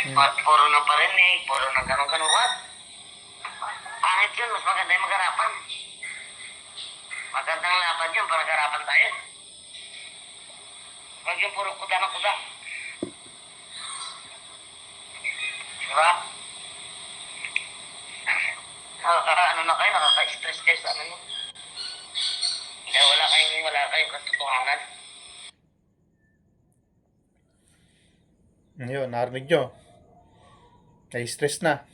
Hmm. Puro ng parinig, puro ng ganun-ganun. What? Pangit yun, mas maganda yung mag-harapan. Magandang laban yun, pag-harapan tayo. Huwag yung puro kuda ng kuda. Diba? Ano na kayo, nakaka-stress kayo sa ano nyo. Kaya wala kayong katotohanan. Yun, narinig nyo. Nai-stress na.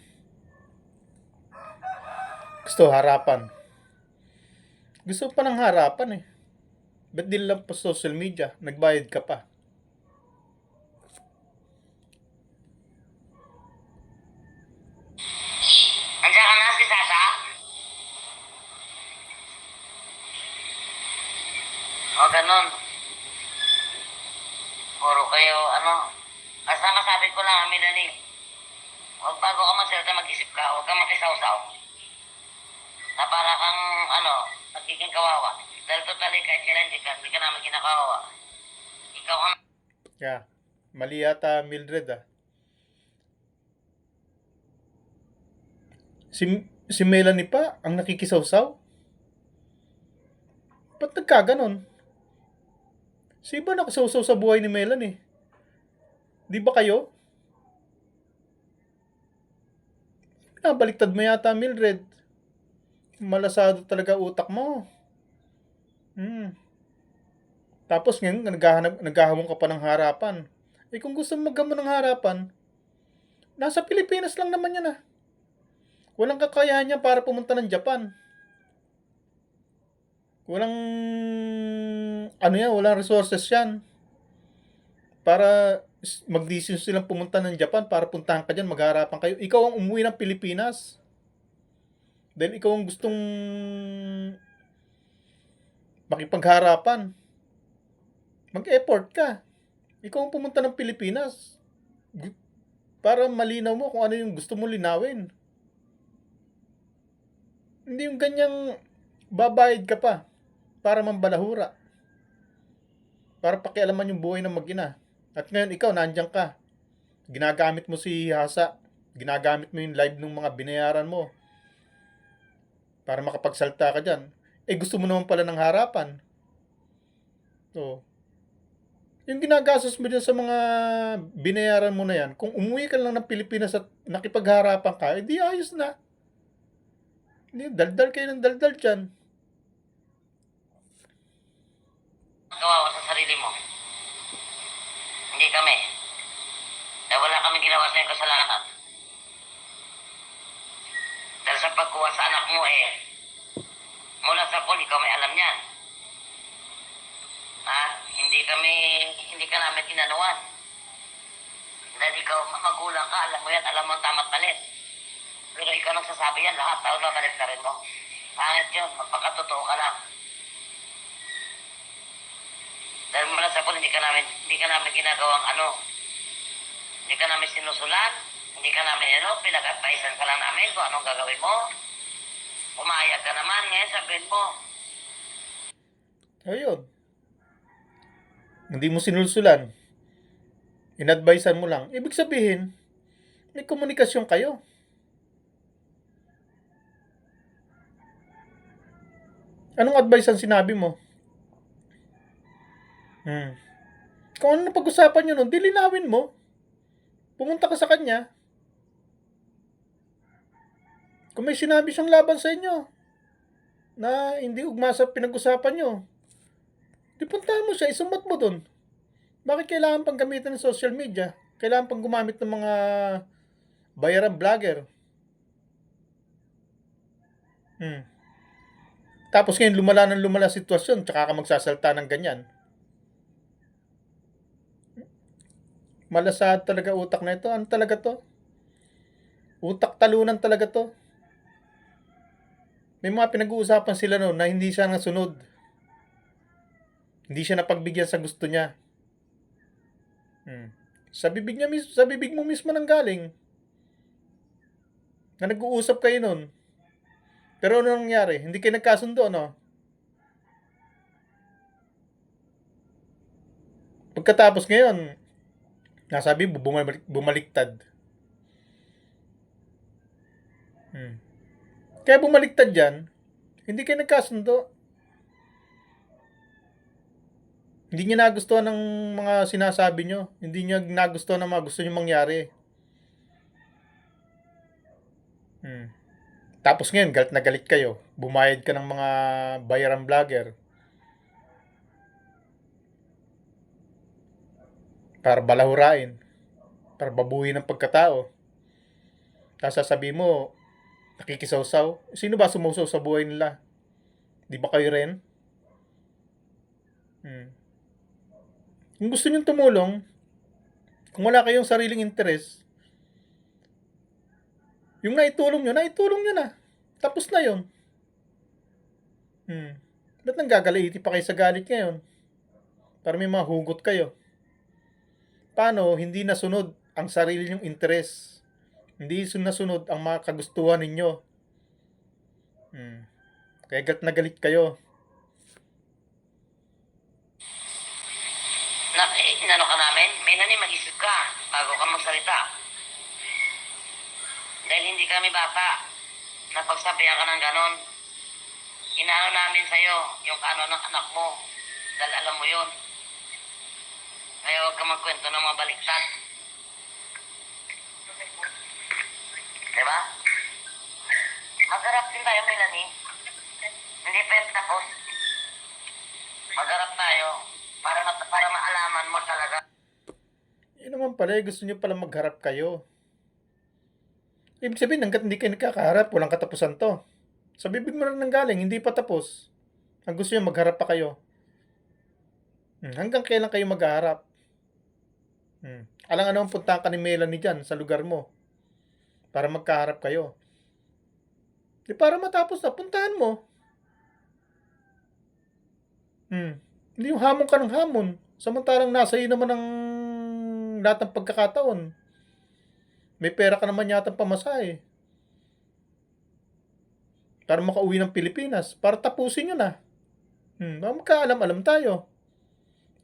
Gusto harapan. Gusto pa ng harapan eh. Ba't di lang pa social media? Nagbayad ka pa. Andiyan ka na si Sasa? O ganun. Puro kayo, basta masabi ko lang, Melanie. Huwag bago ka magsalita, mag-isip ka. Huwag kang makisaw-saw. Na para kang, magiging kawawa. Dahil totally, kahit kailan, hindi ka namin kinakawawa. Ikaw ang... Yeah. Mali yata Mildred ah. Si Melanie pa ang nakikisawsaw? Ba't nagkaganon? Si iba nakasawsaw sa buhay ni Melanie. Di ba kayo? Nabaliktad mo yata Mildred. Malasado talaga utak mo. Hmm. Tapos ngayon, naghahamon ka pa ng harapan. Eh kung gusto mo maghamon ng harapan, nasa Pilipinas lang naman yan ah. Walang kakayahan yan para pumunta ng Japan. Walang, walang resources yan. Para mag-decision silang pumunta ng Japan para puntahan ka dyan, maghaharapan kayo. Ikaw ang umuwi ng Pilipinas. Dahil ikaw ang gustong makipagharapan. Mag-effort ka. Ikaw ang pumunta ng Pilipinas. Para malinaw mo kung ano yung gusto mo linawin. Hindi yung ganyang babayad ka pa para mambalahura. Para pakialaman yung buhay ng mag-ina. At ngayon ikaw, nandiyan ka. Ginagamit mo si Hasa. Ginagamit mo yung live ng mga binayaran mo. Para makapagsalta ka dyan. Eh gusto mo naman pala ng harapan. So, yung ginagastos mo dyan sa mga binayaran mo na yan, kung umuwi ka lang ng Pilipinas at nakipagharapan ka, eh di ayos na. Daldal kayo ng daldal dyan. Kawawa sa sarili mo. Hindi kami. Dahil wala kami ginawa sa yung kasalanan. Dahil sa pagkuha sa anak mo mula sa pool, ikaw may alam yan. Hindi ka namin tinanuan. Dahil ikaw magulang ka, alam mo yan, alam mo ang tama't malit. Pero ikaw nagsasabi yan, lahat tao babalik ka rin mo. Pangit yun, magpakatotoo ka lang. Dahil mula sa pool, hindi ka namin ginagawang hindi ka namin sinusulan, hindi ka namin pinag-advisean ka lang namin kung anong gagawin mo. Umayag ka naman, ngayon sabihin mo. Ayun. Hindi mo sinulsulan. Inadvisean mo lang. Ibig sabihin, may komunikasyon kayo. Anong advice ang sinabi mo? Kung ano napag-usapan nyo nun, dilinawin mo. Pumunta ka sa kanya. Kung may sinabi siyang laban sa inyo, na hindi ugma sa pinag-usapan nyo, di puntahan mo siya, isumat mo dun. Bakit kailangan pang gamitin ng social media? Kailangan pang gumamit ng mga bayaran vlogger. Tapos ngayon lumala ng lumala sitwasyon, tsaka ka magsasalta ng ganyan. Malasad talaga utak na ito. Ano talaga to? Utak talunan talaga to. May mga pinag-uusapan sila no na hindi siya nasunod. Hindi siya napagbigyan sa gusto niya. Sa bibig mo mismo nang galing. Na nag-uusap kayo nun. Pero ano nangyari? Hindi kayo nagkasundo, no? Pagkatapos ngayon, nasabi, bumaliktad. Hmm. Kaya bumaliktad yan, hindi kayo nagkasundo. Hindi niya nagustuhan ng mga sinasabi nyo. Hindi niya nagustuhan ng mga gusto niyo mangyari. Hmm. Tapos ngayon, galit na galit kayo. Bumayad ka ng mga bayarang vlogger para balahurain, para babuhin ng pagkatao. Tapos sasabihin mo, nakikisawsaw. Sino ba sumusaw sa buhay nila? Di ba kayo rin? Hmm. Kung gusto nyo tumulong, kung wala kayong sariling interes, yung naitulong nyo na. Tapos na yon. Hmm. Ba't nang gagalaiti pa kayo sa galit ngayon? Para may mahugot kayo. Paano hindi nasunod ang sarili nyong interes? Hindi nasunod ang mga kagustuhan ninyo. Hmm. Kaya galit na galit kayo. Inano ka namin, Melanie, mag-isip ka bago ka magsalita. Dahil hindi kami bata, napagsabihan ka ng ganon. Inaano namin sa'yo yung ano ng anak mo, dahil alam mo yun. Kaya huwag ka magkwento ng mga baliktad. Diba? Magharap din tayo, Melanie. Hindi pa yung tapos. Magharap tayo para maalaman mo talaga. Yun naman pala, gusto nyo pala magharap kayo. Ibig sabihin, hanggat hindi kayo nagkakaharap, walang katapusan to. Sa bibig mo lang nanggaling, hindi pa tapos. Ang gusto nyo, magharap pa kayo. Hanggang kailan kayo maghaharap? Alang ano ang puntahan ka ni Melanie dyan sa lugar mo para magkaharap kayo. Di para matapos na, puntahan mo. Hindi yung hamon ka ng hamon. Samantalang nasa iyo naman ang lahat ng pagkakataon. May pera ka naman yata pamasahe. Para makauwi ng Pilipinas. Para tapusin nyo na. Magkaalam-alam tayo.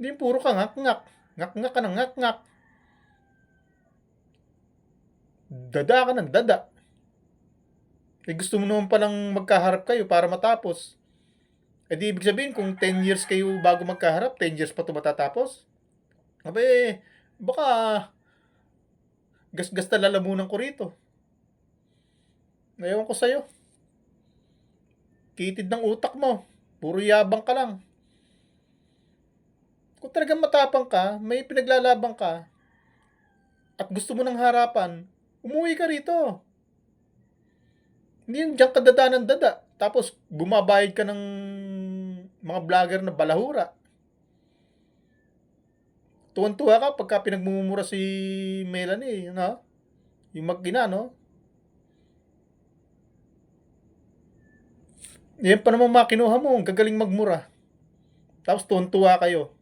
Hindi yung puro ka ngak-ngak. Ngak-ngak ka ng ngak-ngak. Dada ka ng dada. Gusto mo naman palang magkaharap kayo para matapos. Di ibig sabihin kung 10 years kayo bago magkaharap, 10 years pa ito matatapos? Abe, baka gas-gas na lalamunan ko rito. Ewan ko sa'yo. Kitid ng utak mo. Puro yabang ka lang. Kung talagang matapang ka, may pinaglalaban ka, at gusto mo ng harapan, umuwi ka rito. Hindi yung diyan ka dada ng dada. Tapos, bumabayad ka ng mga vlogger na balahura. Tuwan-tuwa ka pagka pinagmumura si Melanie, no? Yung mag-ina, no? Yan pa naman mga kinuha mo, ang gagaling magmura. Tapos tuwan-tuwa kayo.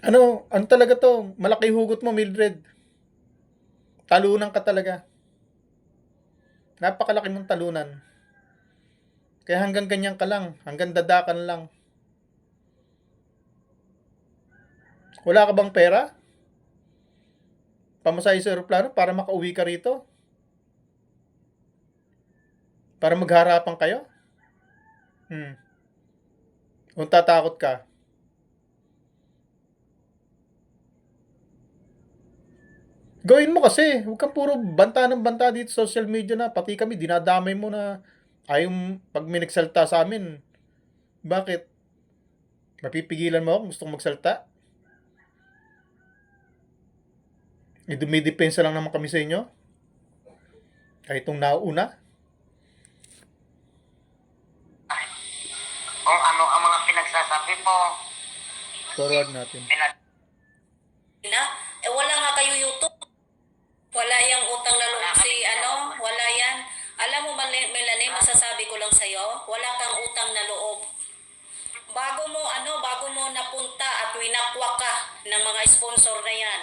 Ano talaga to? Malaki hugot mo, Mildred. Talunan ka talaga. Napakalaki mong talunan. Kaya hanggang ganyan ka lang. Hanggang dadakan lang. Wala ka bang pera? Pamasahe sa aeroplano para makauwi ka rito? Para magharapan kayo? Kung tatakot ka. Gawin mo kasi. Huwag kang puro banta ng banta dito sa social media na. Pati kami, dinadamay mo na ayaw pag may nagsalta sa amin. Bakit? Mapipigilan mo ako? Gusto kong magsalta? Dumidepensa lang naman kami sa inyo. Kahit itong nauna. Kung ano ang mga pinagsasabi mo. Forward natin. Wala nga kayo YouTube. Wala yung utang na loob si wala yan. Alam mo, Melanie, masasabi ko lang sa'yo, wala kang utang na loob. Bago mo napunta at winakwak ka ng mga sponsor na yan,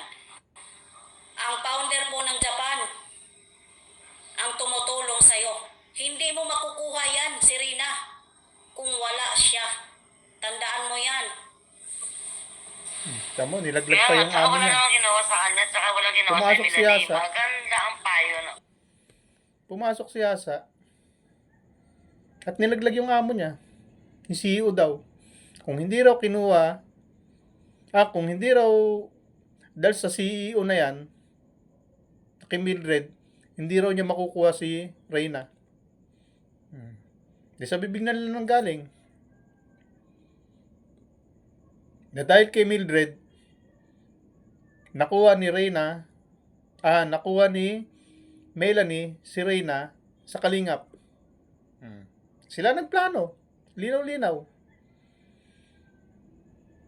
ang founder po ng Japan, ang tumutulong sa'yo. Hindi mo makukuha yan, si Rina, kung wala siya. Tandaan mo yan. Tamo, nilaglag Kaya pa nga, yung tsaka amo wala niya. namang ginawa sa kanya, tsaka walang ginawa sa Pumasok si Melanie. Asa. Maganda ang payo. No? Pumasok si Asa. At nilaglag yung amo niya. Yung CEO daw. Kung hindi raw kinuha, kung hindi raw, dahil sa CEO na yan, kay Mildred, hindi raw niya makukuha si Reyna. Di sa bibig na lang nang galing. Na dahil kay Mildred, nakuha ni Reyna, nakuha ni Melanie si Reyna sa Kalingap. Sila nagplano. Linaw-linaw.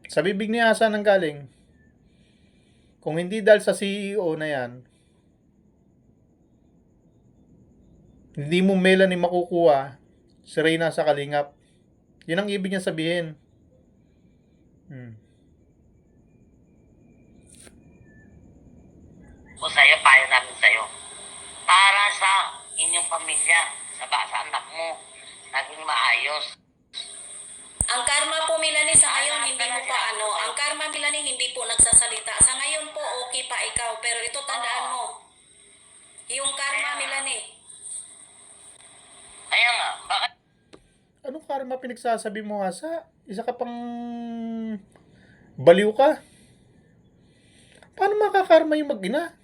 Sa bibig ni Asa nang galing. Kung hindi dahil sa CEO na yan, hindi mo Melanie makukuha si Reyna sa Kalingap. Yun ang ibig niya sabihin. O sa'yo, payo namin sa'yo. Para sa inyong pamilya, sa anak mo, naging maayos. Ang karma po, Melanie, sa ngayon, hindi mo pa ang karma, Melanie, hindi po nagsasalita. Sa ngayon po, okay pa ikaw. Pero ito, tandaan mo. Yung karma, Melanie. Kaya nga, bakit? Anong karma pinagsasabi mo, Asa? Isa ka pang baliw ka. Paano makakarma yung mag-ina?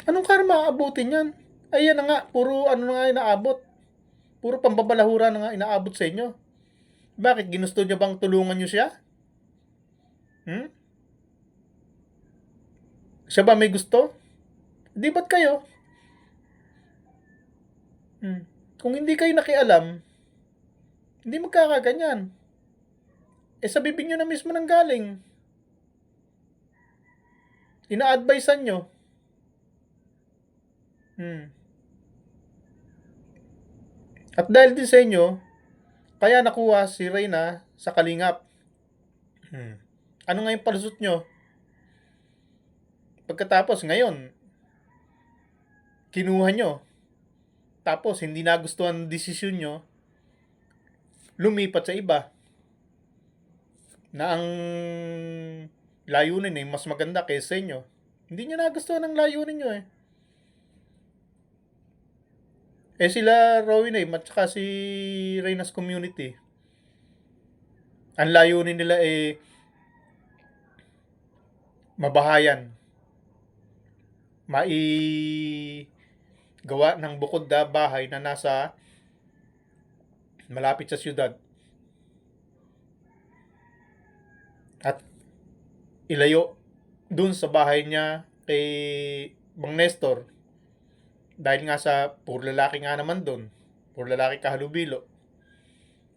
Anong karma aabutin yan? Ayan na nga, puro ano na nga inaabot. Puro pambabalahura na nga inaabot sa inyo. Bakit? Ginusto niyo bang tulungan niyo siya? Siya ba may gusto? Di ba't kayo? Kung hindi kayo nakialam, hindi magkakaganyan. Sa bibig nyo na mismo nang galing. Ina-advisean nyo. At dahil din sa inyo, kaya nakuha si Reyna sa Kalingap. Ano nga yung palusot nyo? Pagkatapos ngayon, kinuha nyo. Tapos hindi nagustuhan ang desisyon nyo, lumipat sa iba. Na ang layunin mas maganda kaysa inyo. Hindi nyo nagustuhan ang layunin nyo . Sila Rowena at saka si Reyna's Community. Ang layunin nila mabahayan. Gawa ng bukod na bahay na nasa malapit sa syudad. At ilayo dun sa bahay niya kay Bang Nestor. Dahil nga sa puro lalaki nga naman dun. Puro lalaki kahalubilo.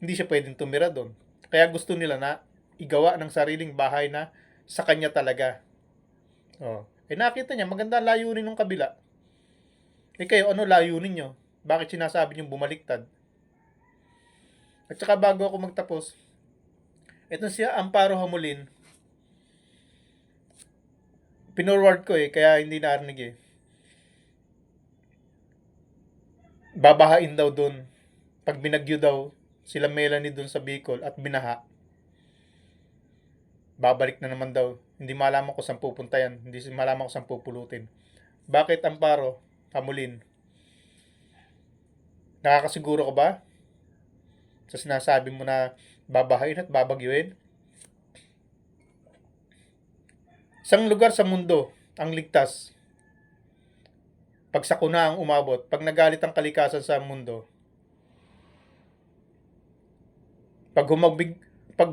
Hindi siya pwedeng tumira dun. Kaya gusto nila na igawa ng sariling bahay na sa kanya talaga. Nakita niya, maganda layunin ng kabila. Kayo, ano layunin nyo? Bakit sinasabi nyo bumaliktad? At saka bago ako magtapos, ito siya, Amparo Hamulin. Pinorward ko kaya hindi narinig Babahain daw dun. Pag binagyo daw, sila Melanie dun sa Bicol at binaha. Babalik na naman daw. Hindi malaman ko saan pupunta yan. Hindi malaman ko saan pupulutin. Bakit Amparo Hamulin? Nakakasiguro ko ba? Sa sinasabi mo na babahain at babagyuin? Isang lugar sa mundo ang ligtas. Pag sakuna ang umabot, pag nagalit ang kalikasan sa mundo, pag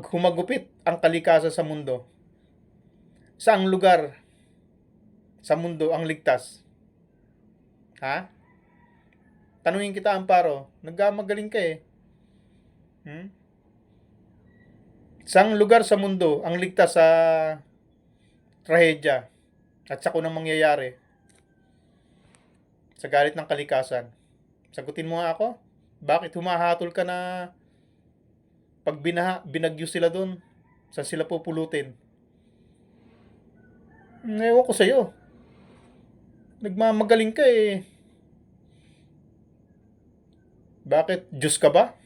humagupit ang kalikasan sa mundo, saang lugar sa mundo ang ligtas? Tanungin kita, Amparo. Nagmagaling ka Saang lugar sa mundo ang ligtas sa trahedya at sakunang mangyayari sa galit ng kalikasan? Sagutin mo nga ako. Bakit humahatol ka na pag binagyo sila doon? Saan sila pupulutin? Ewan ko sa'yo. Nagmamagaling ka Bakit? Diyos ka ba?